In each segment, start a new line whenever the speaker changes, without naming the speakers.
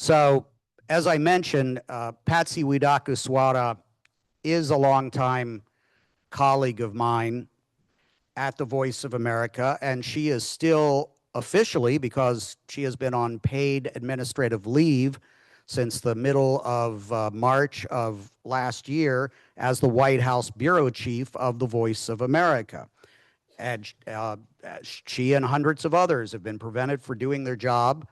So, as I mentioned, Patsy Widakuswara is a longtime colleague of mine at the Voice of America, and she is still officially, because she has been on paid administrative leave since the middle of March of last year, as the White House bureau chief of the Voice of America. And she and hundreds of others have been prevented for doing their job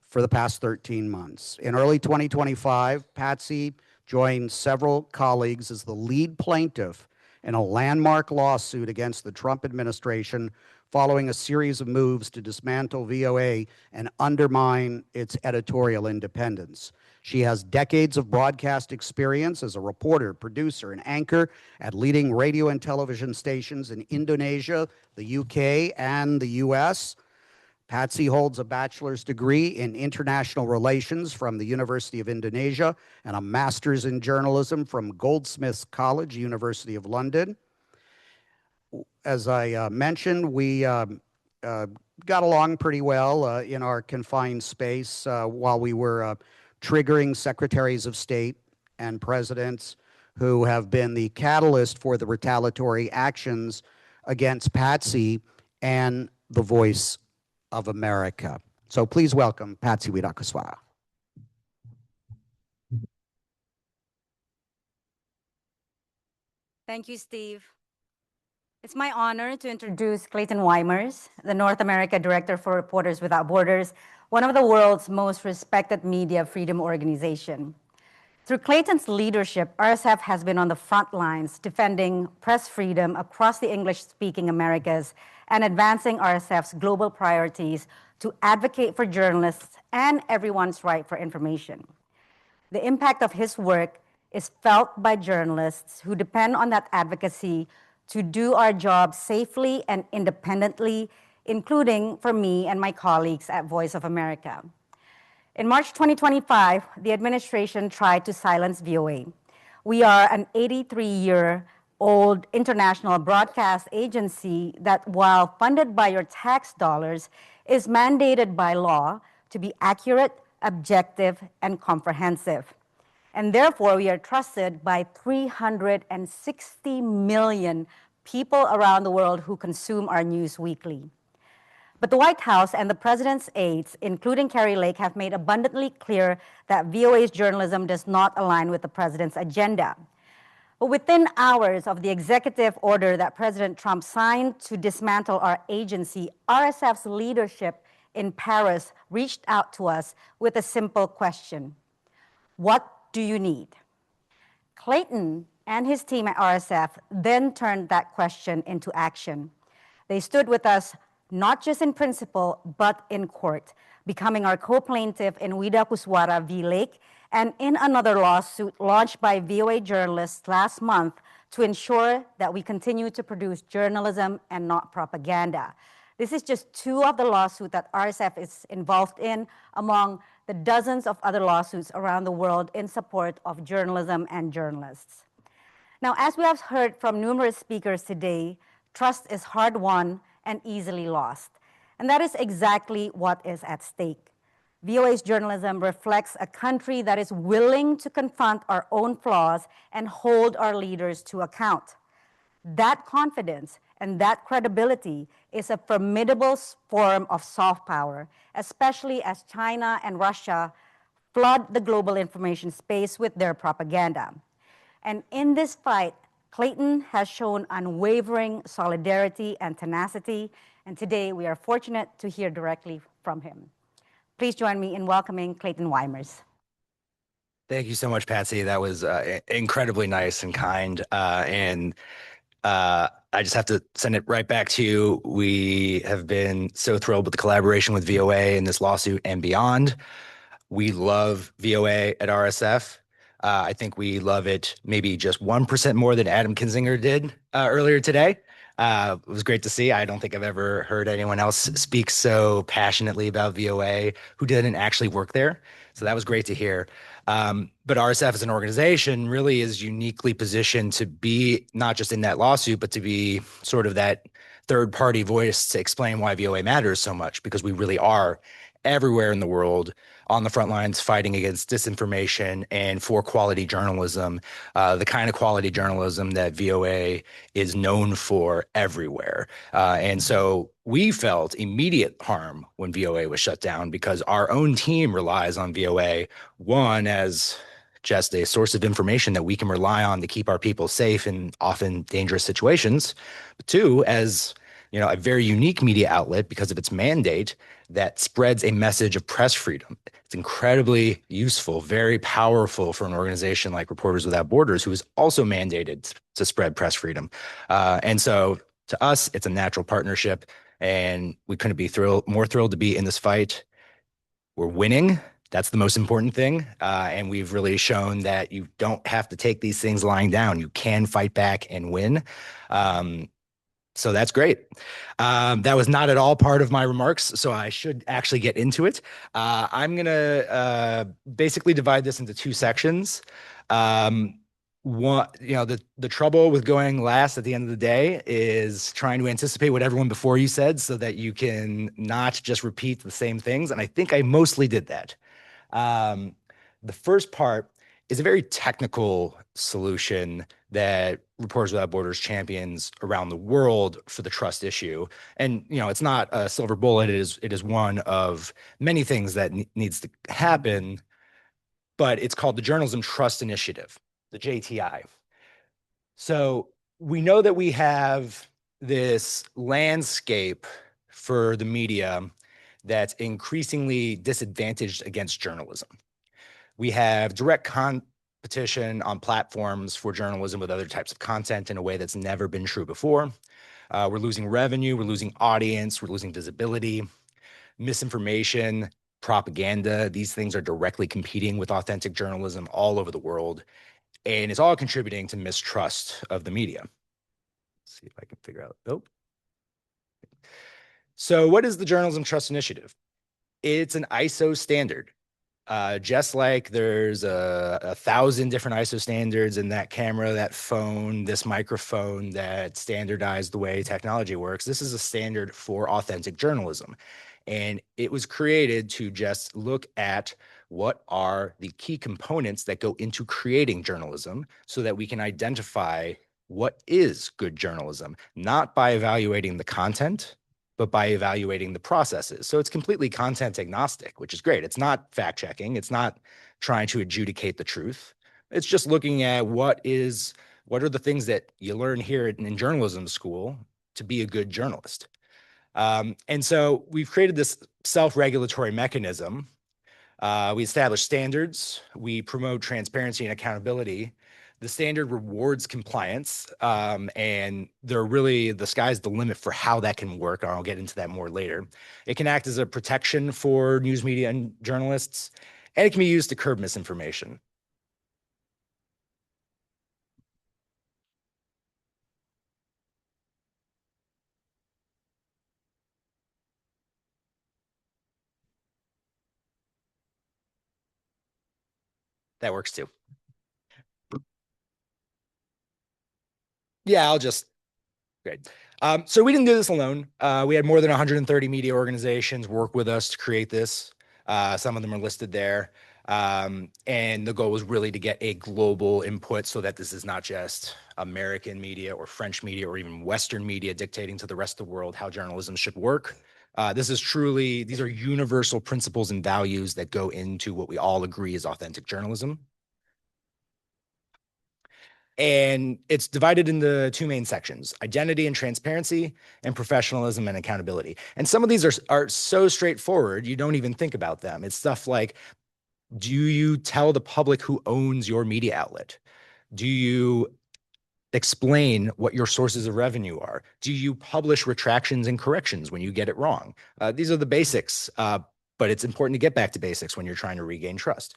for the past 13 months. In early 2025, Patsy joined several colleagues as the lead plaintiff in a landmark lawsuit against the Trump administration following a series of moves to dismantle VOA and undermine its editorial independence. She has decades of broadcast experience as a reporter, producer, and anchor at leading radio and television stations in Indonesia, the UK, and the US. Patsy holds a bachelor's degree in international relations from the University of Indonesia and a master's in journalism from Goldsmiths College, University of London. As I mentioned, we got along pretty well in our confined space while we were triggering secretaries of state and presidents who have been the catalyst for the retaliatory actions against Patsy and the Voice of America. So please welcome Patsy Widakuswara.
Thank you, Steve. It's my honor to introduce Clayton Weimers, the North America Director for Reporters Without Borders, one of the world's most respected media freedom organization. Through Clayton's leadership, RSF has been on the front lines defending press freedom across the English-speaking Americas and advancing RSF's global priorities to advocate for journalists and everyone's right for information. The impact of his work is felt by journalists who depend on that advocacy to do our job safely and independently, including for me and my colleagues at Voice of America. In March 2025, the administration tried to silence VOA. We are an 83-year-old international broadcast agency that, while funded by your tax dollars, is mandated by law to be accurate, objective, and comprehensive. And therefore, we are trusted by 360 million people around the world who consume our news weekly. But the White House and the president's aides, including Kari Lake, have made abundantly clear that VOA's journalism does not align with the president's agenda. But within hours of the executive order that President Trump signed to dismantle our agency, RSF's leadership in Paris reached out to us with a simple question: what do you need? Clayton and his team at RSF then turned that question into action. They stood with us not just in principle, but in court, becoming our co-plaintiff in Widakuswara v. Lake and in another lawsuit launched by VOA journalists last month to ensure that we continue to produce journalism and not propaganda. This is just two of the lawsuits that RSF is involved in among the dozens of other lawsuits around the world in support of journalism and journalists. Now, as we have heard from numerous speakers today, trust is hard-won and easily lost. And that is exactly what is at stake. VOA's journalism reflects a country that is willing to confront our own flaws and hold our leaders to account. That confidence and that credibility is a formidable form of soft power, especially as China and Russia flood the global information space with their propaganda. And in this fight, Clayton has shown unwavering solidarity and tenacity, and today we are fortunate to hear directly from him. Please join me in welcoming Clayton Weimers.
Thank you so much, Patsy. That was incredibly nice and kind. I just have to send it right back to you. We have been so thrilled with the collaboration with VOA in this lawsuit and beyond. We love VOA at RSF. I think we love it maybe just 1% more than Adam Kinzinger did earlier today. It was great to see. I don't think I've ever heard anyone else speak so passionately about VOA who didn't actually work there. So that was great to hear. But RSF as an organization really is uniquely positioned to be not just in that lawsuit, but to be sort of that third-party voice to explain why VOA matters so much, because we really are everywhere in the world on the front lines fighting against disinformation and for quality journalism, the kind of quality journalism that VOA is known for everywhere. And so we felt immediate harm when VOA was shut down because our own team relies on VOA, one, as just a source of information that we can rely on to keep our people safe in often dangerous situations, but two, as a very unique media outlet because of its mandate that spreads a message of press freedom. It's incredibly useful, very powerful for an organization like Reporters Without Borders, who is also mandated to spread press freedom. And so to us, it's a natural partnership, and we couldn't be more thrilled to be in this fight. We're winning. That's the most important thing. And we've really shown that you don't have to take these things lying down. You can fight back and win. So that's great. That was not at all part of my remarks, so I should actually get into it. I'm going to basically divide this into two sections. One, the trouble with going last at the end of the day is trying to anticipate what everyone before you said so that you can not just repeat the same things. And I think I mostly did that. The first part is a very technical solution that Reporters Without Borders champions around the world for the trust issue. And, it's not a silver bullet. It is one of many things that needs to happen, but it's called the Journalism Trust Initiative, the JTI. So we know that we have this landscape for the media that's increasingly disadvantaged against journalism. We have direct competition on platforms for journalism with other types of content in a way that's never been true before. We're losing revenue, we're losing audience, we're losing visibility, misinformation, propaganda. These things are directly competing with authentic journalism all over the world. And it's all contributing to mistrust of the media. Let's see if I can figure out. Oh. So what is the Journalism Trust Initiative? It's an ISO standard. Just like there's 1,000 different ISO standards in that camera, that phone, this microphone that standardize the way technology works, this is a standard for authentic journalism. And it was created to just look at what are the key components that go into creating journalism so that we can identify what is good journalism, not by evaluating the content, but by evaluating the processes. So it's completely content agnostic, which is great. It's not fact checking. It's not trying to adjudicate the truth. It's just looking at what are the things that you learn here in journalism school to be a good journalist. And so we've created this self-regulatory mechanism. We establish standards. We promote transparency and accountability. The standard rewards compliance, and the sky's the limit for how that can work. I'll get into that more later. It can act as a protection for news media and journalists, and it can be used to curb misinformation. That works too. Yeah, great. So we didn't do this alone. We had more than 130 media organizations work with us to create this. Some of them are listed there. And the goal was really to get a global input so that this is not just American media or French media or even Western media dictating to the rest of the world how journalism should work. These are universal principles and values that go into what we all agree is authentic journalism. And it's divided into two main sections: identity and transparency, and professionalism and accountability. And some of these are so straightforward, you don't even think about them. It's stuff like, do you tell the public who owns your media outlet? Do you explain what your sources of revenue are? Do you publish retractions and corrections when you get it wrong? These are the basics, but it's important to get back to basics when you're trying to regain trust.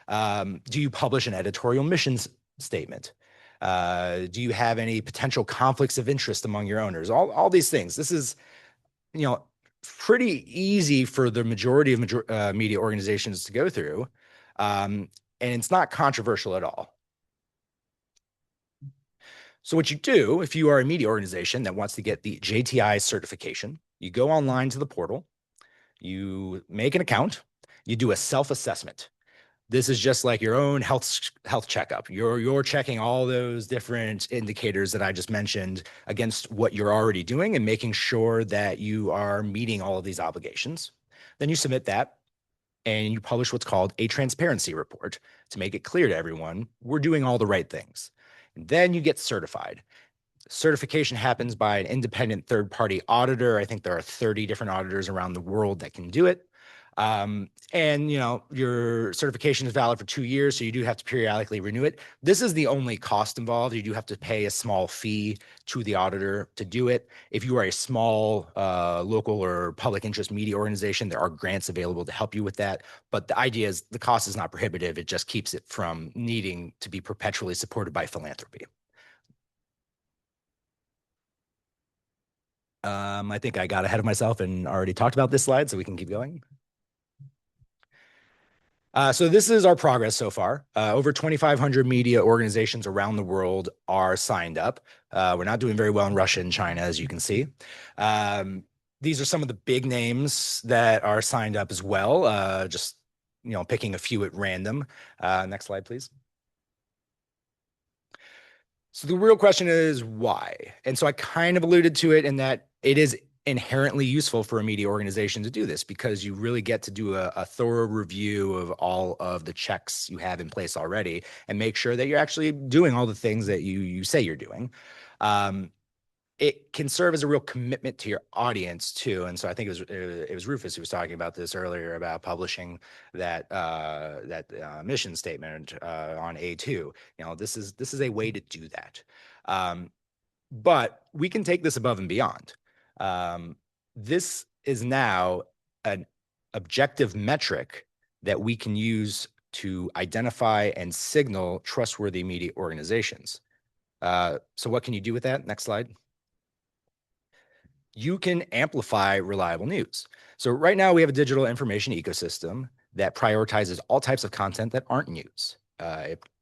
Do you publish an editorial missions statement? Do you have any potential conflicts of interest among your owners? All these things. This is, pretty easy for the majority of media organizations to go through, and it's not controversial at all. So what you do, if you are a media organization that wants to get the JTI certification, you go online to the portal, you make an account, you do a self-assessment. This is just like your own health checkup. You're checking all those different indicators that I just mentioned against what you're already doing and making sure that you are meeting all of these obligations. Then you submit that and you publish what's called a transparency report to make it clear to everyone we're doing all the right things. And then you get certified. Certification happens by an independent third-party auditor. I think there are 30 different auditors around the world that can do it. And your certification is valid for 2 years, so you do have to periodically renew it. This is the only cost involved. You do have to pay a small fee to the auditor to do it. If you are a small local or public interest media organization, there are grants available to help you with that. But the idea is the cost is not prohibitive. It just keeps it from needing to be perpetually supported by philanthropy. I think I got ahead of myself and already talked about this slide, so we can keep going. So this is our progress so far. Over 2,500 media organizations around the world are signed up. We're not doing very well in Russia and China, as you can see. These are some of the big names that are signed up as well, just picking a few at random. Next slide, please. So the real question is why? And so I kind of alluded to it in that it is inherently useful for a media organization to do this because you really get to do a thorough review of all of the checks you have in place already and make sure that you're actually doing all the things that you say you're doing. It can serve as a real commitment to your audience too. And so I think it was Rufus who was talking about this earlier about publishing that mission statement on A2. This is a way to do that. But we can take this above and beyond. This is now an objective metric that we can use to identify and signal trustworthy media organizations. So what can you do with that? Next slide. You can amplify reliable news. So right now we have a digital information ecosystem that prioritizes all types of content that aren't news.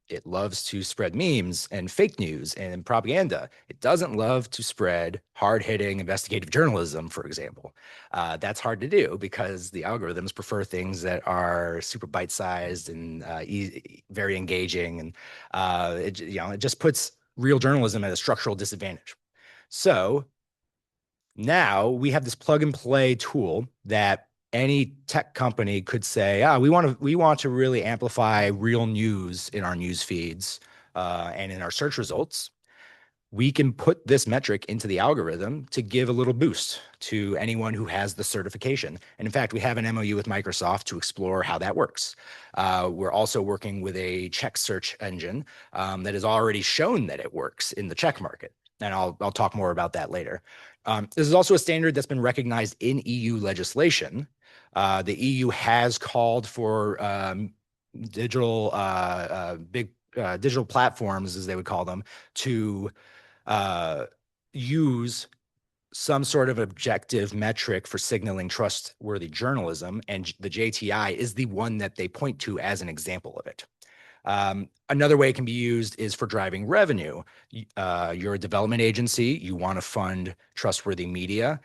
It loves to spread memes and fake news and propaganda. It doesn't love to spread hard-hitting investigative journalism, for example. That's hard to do because the algorithms prefer things that are super bite-sized and very engaging, and it just puts real journalism at a structural disadvantage. So now we have this plug and play tool that any tech company could say, we want to really amplify real news in our news feeds and in our search results. We can put this metric into the algorithm to give a little boost to anyone who has the certification. And in fact, we have an MOU with Microsoft to explore how that works. We're also working with a check search engine that has already shown that it works in the check market. And I'll talk more about that later. This is also a standard that's been recognized in EU legislation. The EU has called for digital platforms, as they would call them, to use some sort of objective metric for signaling trustworthy journalism, and the JTI is the one that they point to as an example of it. Another way it can be used is for driving revenue. You're a development agency, you want to fund trustworthy media.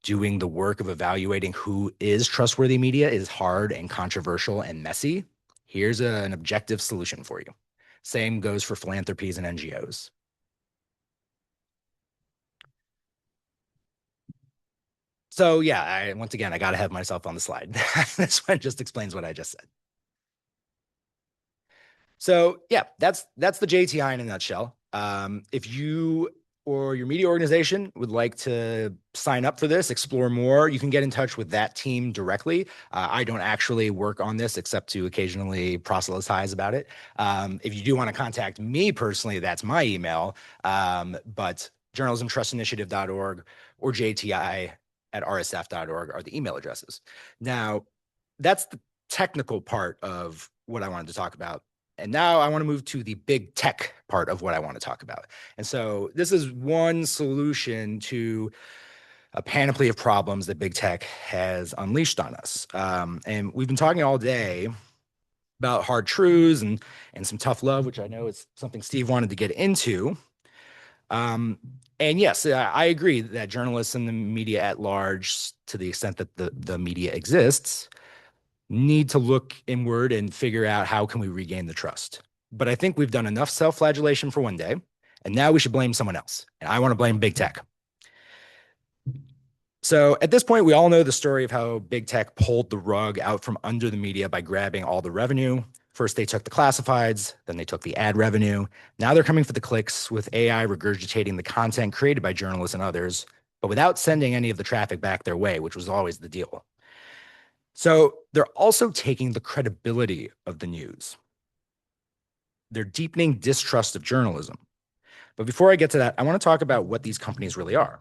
Doing the work of evaluating who is trustworthy media is hard and controversial and messy. Here's an objective solution for you. Same goes for philanthropies and NGOs. So yeah, once again, I got ahead of myself on the slide. This one just explains what I just said. So yeah, that's the JTI in a nutshell. If you or your media organization would like to sign up for this, explore more, you can get in touch with that team directly. I don't actually work on this except to occasionally proselytize about it. If you do want to contact me personally, that's my email. But journalismtrustinitiative.org or jti@rsf.org are the email addresses. Now, that's the technical part of what I wanted to talk about. And now I want to move to the big tech part of what I want to talk about. And so this is one solution to a panoply of problems that big tech has unleashed on us. And we've been talking all day about hard truths and some tough love, which I know is something Steve wanted to get into. And yes, I agree that journalists and the media at large, to the extent that the media exists, need to look inward and figure out how can we regain the trust. But I think we've done enough self-flagellation for one day, and now we should blame someone else. And I want to blame big tech. So at this point, we all know the story of how big tech pulled the rug out from under the media by grabbing all the revenue. First, they took the classifieds, then they took the ad revenue. Now they're coming for the clicks with AI regurgitating the content created by journalists and others, but without sending any of the traffic back their way, which was always the deal. So they're also taking the credibility of the news. They're deepening distrust of journalism. But before I get to that, I want to talk about what these companies really are.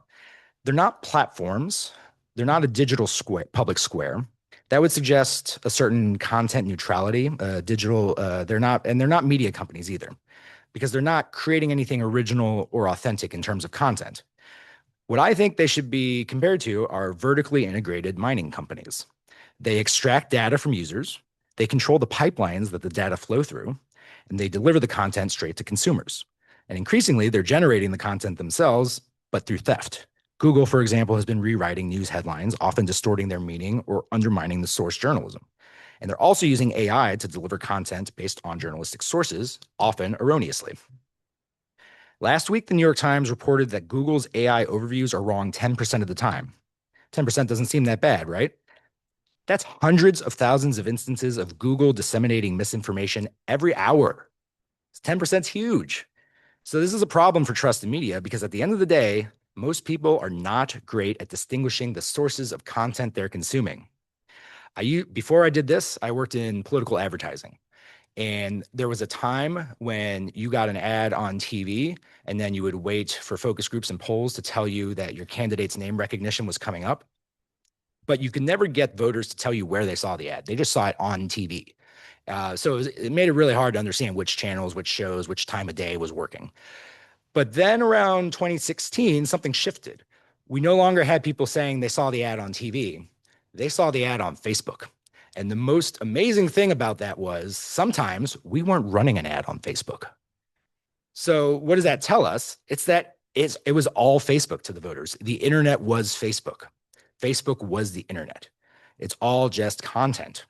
They're not platforms. They're not a digital square, public square. That would suggest a certain content neutrality, they're not media companies either, because they're not creating anything original or authentic in terms of content. What I think they should be compared to are vertically integrated mining companies. They extract data from users, they control the pipelines that the data flow through, and they deliver the content straight to consumers. And increasingly, they're generating the content themselves, but through theft. Google, for example, has been rewriting news headlines, often distorting their meaning or undermining the source journalism. And they're also using AI to deliver content based on journalistic sources, often erroneously. Last week, the New York Times reported that Google's AI overviews are wrong 10% of the time. 10% doesn't seem that bad, right? That's hundreds of thousands of instances of Google disseminating misinformation every hour. 10% is huge. So this is a problem for trust in media because at the end of the day, most people are not great at distinguishing the sources of content they're consuming. Before I did this, I worked in political advertising. And there was a time when you got an ad on TV, and then you would wait for focus groups and polls to tell you that your candidate's name recognition was coming up. But you could never get voters to tell you where they saw the ad. They just saw it on TV. So it made it really hard to understand which channels, which shows, which time of day was working. But then around 2016, something shifted. We no longer had people saying they saw the ad on TV. They saw the ad on Facebook. And the most amazing thing about that was sometimes we weren't running an ad on Facebook. So what does that tell us? It's that it was all Facebook to the voters. The internet was Facebook. Facebook was the internet. It's all just content.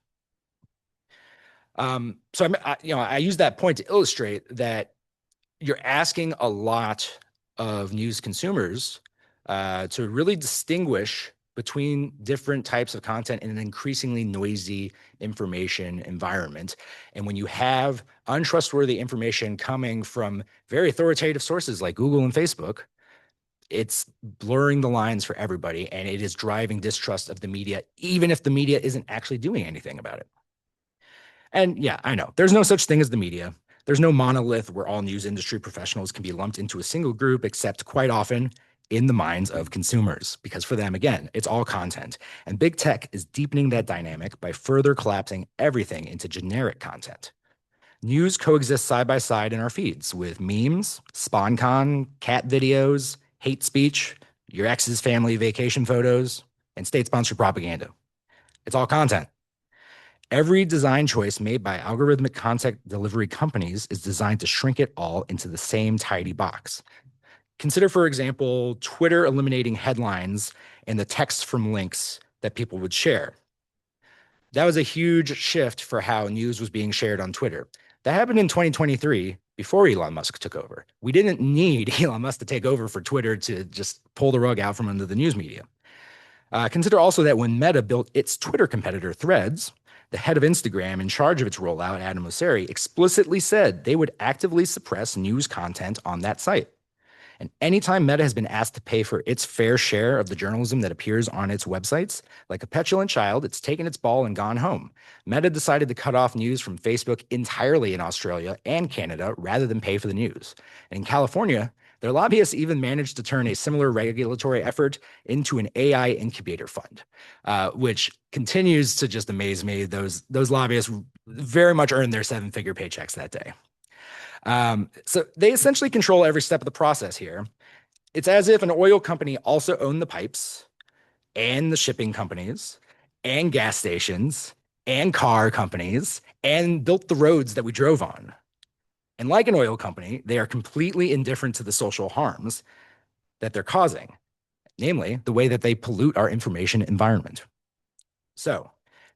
I use that point to illustrate that you're asking a lot of news consumers to really distinguish between different types of content in an increasingly noisy information environment. And when you have untrustworthy information coming from very authoritative sources like Google and Facebook, it's blurring the lines for everybody, and it is driving distrust of the media, even if the media isn't actually doing anything about it. And yeah, I know there's no such thing as the media. There's no monolith where all news industry professionals can be lumped into a single group, except quite often in the minds of consumers, because for them, again, it's all content. And big tech is deepening that dynamic by further collapsing everything into generic content. News coexists side by side in our feeds with memes, SpawnCon, cat videos, hate speech, your ex's family vacation photos, and state-sponsored propaganda. It's all content. Every design choice made by algorithmic content delivery companies is designed to shrink it all into the same tidy box. Consider, for example, Twitter eliminating headlines and the text from links that people would share. That was a huge shift for how news was being shared on Twitter. That happened in 2023 before Elon Musk took over. We didn't need Elon Musk to take over for Twitter to just pull the rug out from under the news media. Consider also that when Meta built its Twitter competitor Threads, the head of Instagram in charge of its rollout, Adam Mosseri, explicitly said they would actively suppress news content on that site. And anytime Meta has been asked to pay for its fair share of the journalism that appears on its websites, like a petulant child, it's taken its ball and gone home. Meta decided to cut off news from Facebook entirely in Australia and Canada rather than pay for the news. And in California, their lobbyists even managed to turn a similar regulatory effort into an AI incubator fund, which continues to just amaze me. Those lobbyists very much earned their seven-figure paychecks that day. So they essentially control every step of the process here. It's as if an oil company also owned the pipes and the shipping companies and gas stations and car companies and built the roads that we drove on. And like an oil company, they are completely indifferent to the social harms that they're causing, namely the way that they pollute our information environment. So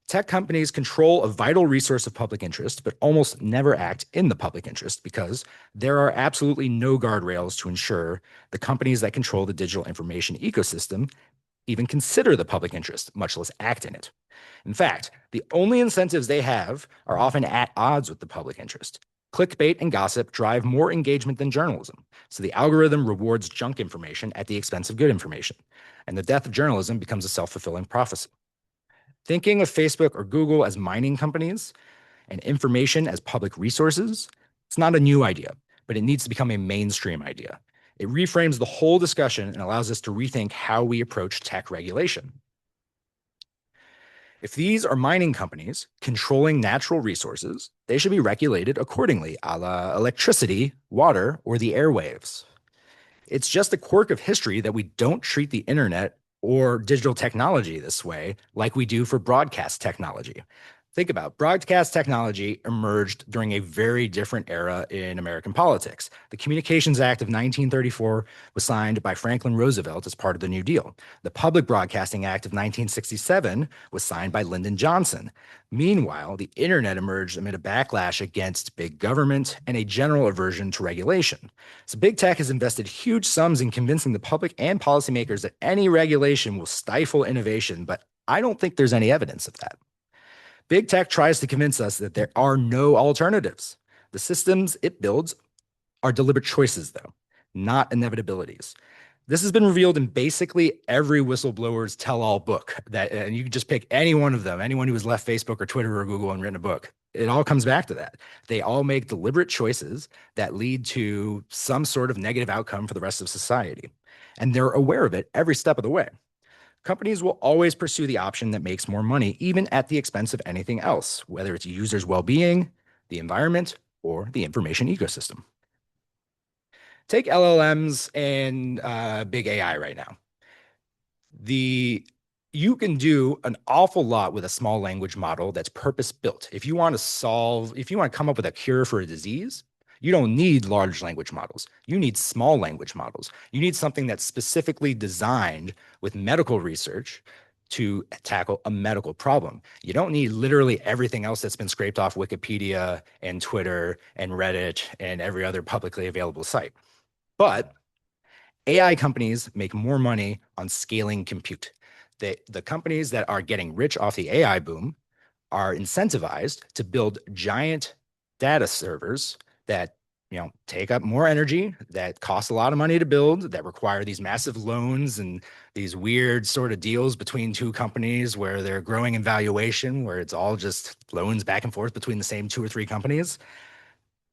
Tech companies control a vital resource of public interest, but almost never act in the public interest because there are absolutely no guardrails to ensure the companies that control the digital information ecosystem even consider the public interest, much less act in it. In fact, the only incentives they have are often at odds with the public interest. Clickbait and gossip drive more engagement than journalism, so the algorithm rewards junk information at the expense of good information, and the death of journalism becomes a self-fulfilling prophecy. Thinking of Facebook or Google as mining companies and information as public resources, it's not a new idea, but it needs to become a mainstream idea. It reframes the whole discussion and allows us to rethink how we approach tech regulation. If these are mining companies controlling natural resources, they should be regulated accordingly, a la electricity, water, or the airwaves. It's just a quirk of history that we don't treat the internet or digital technology this way like we do for broadcast technology. Think about it. Broadcast technology emerged during a very different era in American politics. The Communications Act of 1934 was signed by Franklin Roosevelt as part of the New Deal. The Public Broadcasting Act of 1967 was signed by Lyndon Johnson. Meanwhile, the internet emerged amid a backlash against big government and a general aversion to regulation. So big tech has invested huge sums in convincing the public and policymakers that any regulation will stifle innovation, but I don't think there's any evidence of that. Big tech tries to convince us that there are no alternatives. The systems it builds are deliberate choices, though, not inevitabilities. This has been revealed in basically every whistleblower's tell-all book, and you can just pick any one of them, anyone who has left Facebook or Twitter or Google and written a book. It all comes back to that. They all make deliberate choices that lead to some sort of negative outcome for the rest of society. And they're aware of it every step of the way. Companies will always pursue the option that makes more money, even at the expense of anything else, whether it's users' well-being, the environment, or the information ecosystem. Take LLMs and big AI right now. You can do an awful lot with a small language model that's purpose-built. If you want to come up with a cure for a disease, you don't need large language models. You need small language models. You need something that's specifically designed with medical research to tackle a medical problem. You don't need literally everything else that's been scraped off Wikipedia and Twitter and Reddit and every other publicly available site. But AI companies make more money on scaling compute. The companies that are getting rich off the AI boom are incentivized to build giant data servers that take up more energy, that cost a lot of money to build, that require these massive loans and these weird sort of deals between two companies where they're growing in valuation, where it's all just loans back and forth between the same 2 or 3 companies.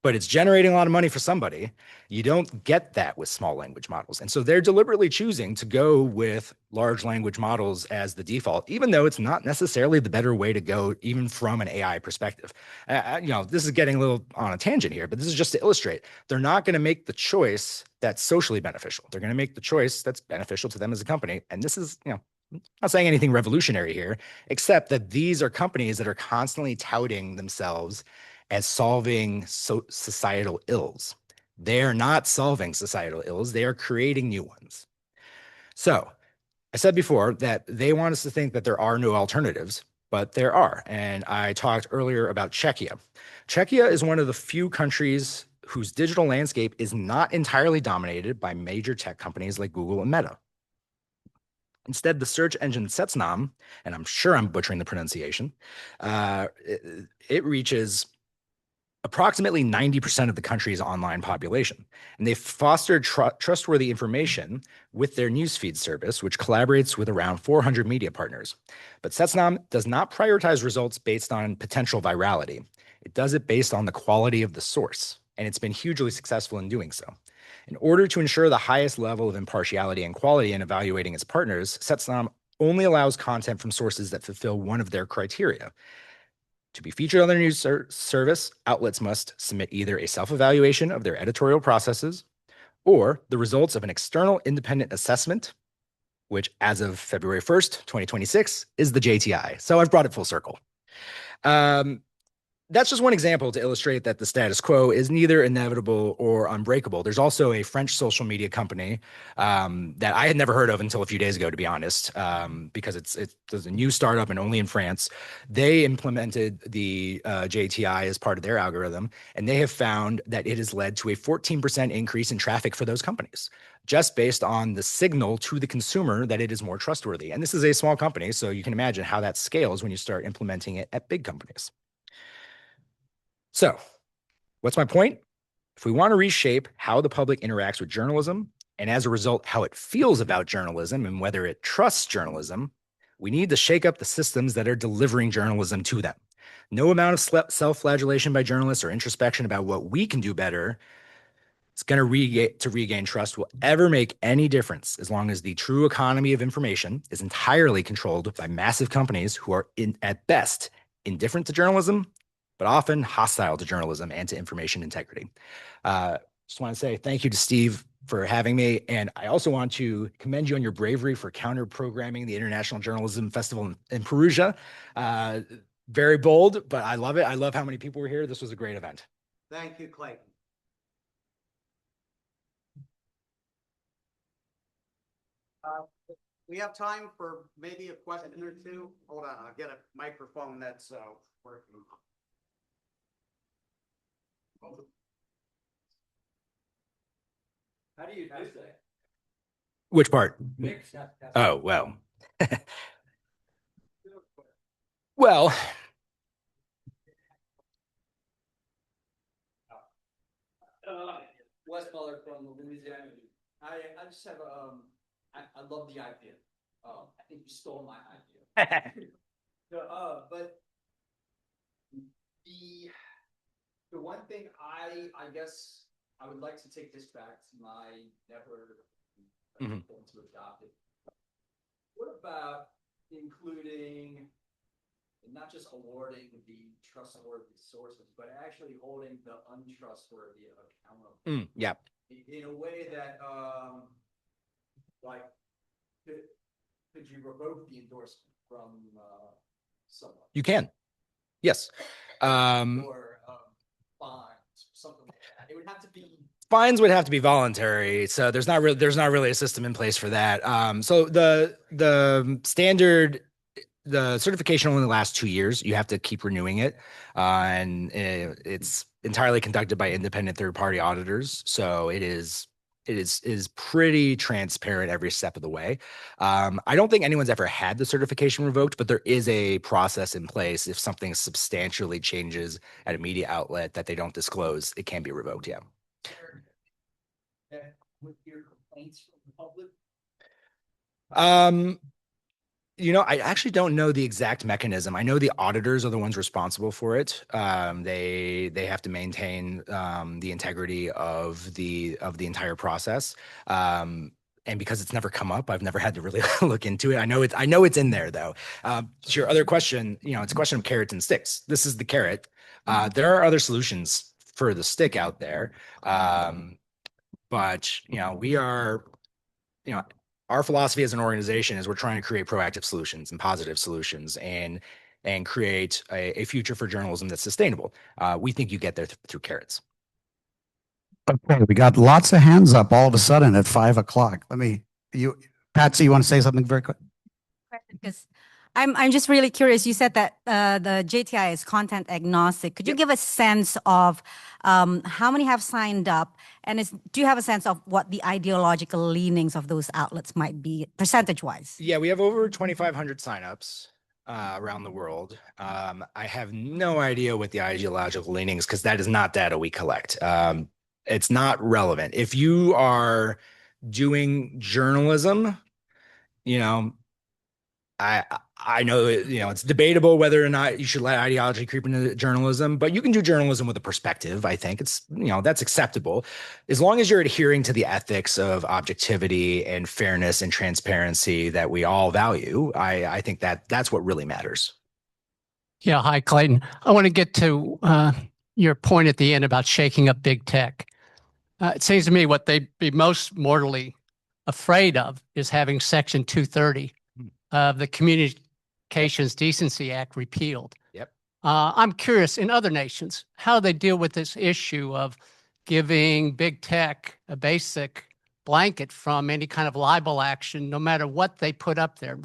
But it's generating a lot of money for somebody. You don't get that with small language models. And so they're deliberately choosing to go with large language models as the default, even though it's not necessarily the better way to go, even from an AI perspective. This is getting a little on a tangent here, but this is just to illustrate. They're not going to make the choice that's socially beneficial. They're going to make the choice that's beneficial to them as a company. And this is, I'm not saying anything revolutionary here, except that these are companies that are constantly touting themselves as solving societal ills. They're not solving societal ills. They are creating new ones. So I said before that they want us to think that there are no alternatives, but there are. And I talked earlier about Czechia. Czechia is one of the few countries whose digital landscape is not entirely dominated by major tech companies like Google and Meta. Instead, the search engine Setsnam, and I'm sure I'm butchering the pronunciation, it reaches approximately 90% of the country's online population. And they've fostered trustworthy information with their newsfeed service, which collaborates with around 400 media partners. But Setsnam does not prioritize results based on potential virality. It does it based on the quality of the source, and it's been hugely successful in doing so. In order to ensure the highest level of impartiality and quality in evaluating its partners, Setsnam only allows content from sources that fulfill one of their criteria. To be featured on their news service, outlets must submit either a self-evaluation of their editorial processes or the results of an external independent assessment, which as of February 1st, 2026, is the JTI. So I've brought it full circle. that's just one example to illustrate that the status quo is neither inevitable or unbreakable. There's also a French social media company that I had never heard of until a few days ago, to be honest, because it's a new startup and only in France. They implemented the JTI as part of their algorithm, and they have found that it has led to a 14% increase in traffic for those companies, just based on the signal to the consumer that it is more trustworthy. And this is a small company, so you can imagine how that scales when you start implementing it at big companies. So, what's my point? If we want to reshape how the public interacts with journalism, and as a result, how it feels about journalism and whether it trusts journalism, we need to shake up the systems that are delivering journalism to them. No amount of self-flagellation by journalists or introspection about what we can do better is going to regain trust will ever make any difference as long as the true economy of information is entirely controlled by massive companies who are, at best, indifferent to journalism, but often hostile to journalism and to information integrity. Just want to say thank you to Steve for having me. And I also want to commend you on your bravery for counter-programming the International Journalism Festival in Perugia. Very bold, but I love it. I love how many people were here. This was a great event.
Thank you, Clayton. We have time for maybe a question or two. Hold on, I'll get a microphone that's working.
How do you do that?
Which part? Oh, well. Well,
Wes Muller from Louisiana. I just have I love the idea. I think you stole my idea. But the one thing I guess I would like to take this back to my never going to adopt it. What about including not just awarding the trustworthy sources, but actually holding the untrustworthy accountable?
Yeah.
In a way that, like, could you revoke the endorsement from someone?
You can. Yes.
Or fines, something like that. It would have to be.
Fines would have to be voluntary, so there's not really a system in place for that. So the standard, the certification only lasts 2 years. You have to keep renewing it, and it's entirely conducted by independent third-party auditors. So it is pretty transparent every step of the way. I don't think anyone's ever had the certification revoked, but there is a process in place. If something substantially changes at a media outlet that they don't disclose, it can be revoked. Yeah.
With your complaints from the public?
I actually don't know the exact mechanism. I know the auditors are the ones responsible for it. They have to maintain the integrity of the entire process. And because it's never come up, I've never had to really look into it. I know it's in there though. To your other question, it's a question of carrots and sticks. This is the carrot. There are other solutions for the stick out there. But we are, our philosophy as an organization is we're trying to create proactive solutions and positive solutions and create a future for journalism that's sustainable. We think you get there through carrots.
Okay, we got lots of hands up all of a sudden at 5 o'clock. Patsy, you want to say something very quick?
Because I'm just really curious. You said that the JTI is content agnostic. Could you give a sense of how many have signed up, and do you have a sense of what the ideological leanings of those outlets might be percentage-wise?
Yeah, we have over 2,500 signups around the world. I have no idea what the ideological leanings, because that is not data we collect. It's not relevant. If you are doing journalism, I know it's debatable whether or not you should let ideology creep into journalism, but you can do journalism with a perspective. I think it's that's acceptable as long as you're adhering to the ethics of objectivity and fairness and transparency that we all value. I think that's what really matters.
Yeah, hi Clayton. I want to get to your point at the end about shaking up big tech. It seems to me what they'd be most mortally afraid of is having Section 230 of the Communications Decency Act repealed.
Yep.
I'm curious, in other nations, how they deal with this issue of giving big tech a basic blanket from any kind of libel action, no matter what they put up there,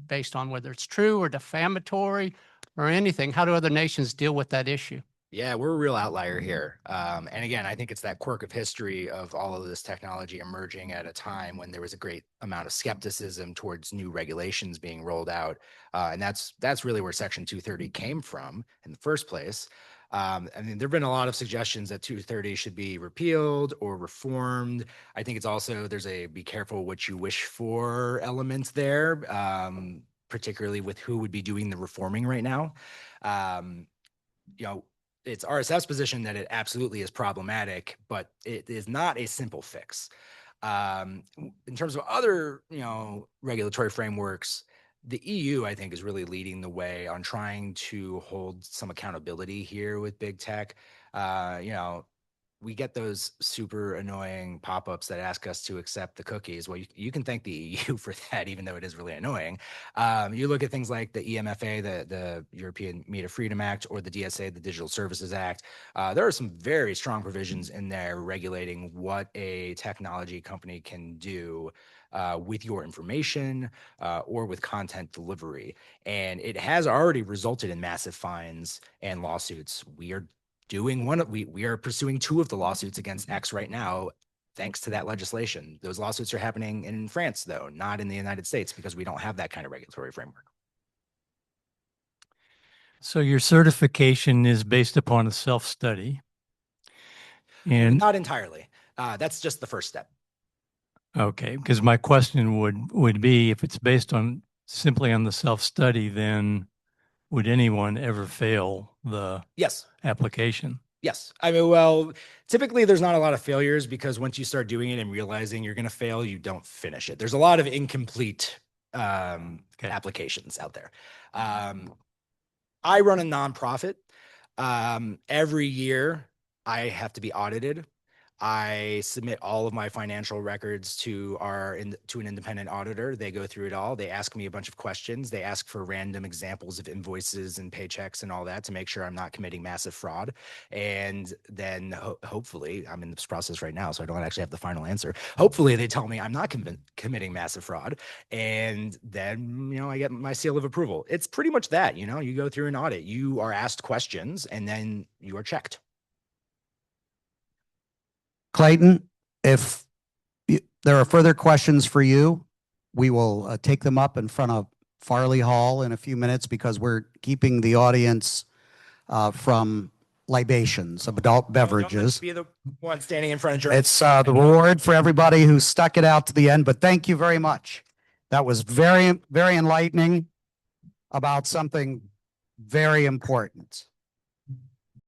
based on whether it's true or defamatory or anything. How do other nations deal with that issue?
Yeah, we're a real outlier here. And again, I think it's that quirk of history of all of this technology emerging at a time when there was a great amount of skepticism towards new regulations being rolled out. And that's really where Section 230 came from in the first place. I mean, there have been a lot of suggestions that 230 should be repealed or reformed. I think it's also, there's a be careful what you wish for element there, particularly with who would be doing the reforming right now. You know, it's RSF's position that it absolutely is problematic, but it is not a simple fix. In terms of other, regulatory frameworks, the EU, I think, is really leading the way on trying to hold some accountability here with big tech. We get those super annoying pop-ups that ask us to accept the cookies. Well, you can thank the EU for that, even though it is really annoying. You look at things like the EMFA, the European Media Freedom Act, or the DSA, the Digital Services Act. There are some very strong provisions in there regulating what a technology company can do with your information or with content delivery. And it has already resulted in massive fines and lawsuits. We are pursuing 2 of the lawsuits against X right now, thanks to that legislation. Those lawsuits are happening in France, though, not in the United States, because we don't have that kind of regulatory framework.
So your certification is based upon a self-study. And
not entirely. That's just the first step.
okay, because my question would be, if it's based on simply on the self-study, then would anyone ever fail the
Yes.
application?
Yes. I mean, well, typically there's not a lot of failures, because once you start doing it and realizing you're going to fail, you don't finish it. There's a lot of incomplete applications out there. I run a nonprofit. Every year I have to be audited. I submit all of my financial records to an independent auditor. They go through it all. They ask me a bunch of questions. They ask for random examples of invoices and paychecks and all that to make sure I'm not committing massive fraud. And then hopefully, I'm in this process right now, so I don't actually have the final answer. Hopefully they tell me I'm not committing massive fraud. And then, I get my seal of approval. It's pretty much that, you go through an audit, you are asked questions, and then you are checked.
Clayton, if there are further questions for you, we will take them up in front of Farley Hall in a few minutes, because we're keeping the audience from libations of adult beverages.
Don't be the one standing in front of jury.
It's the reward for everybody who stuck it out to the end, but thank you very much. That was very, very enlightening about something very important.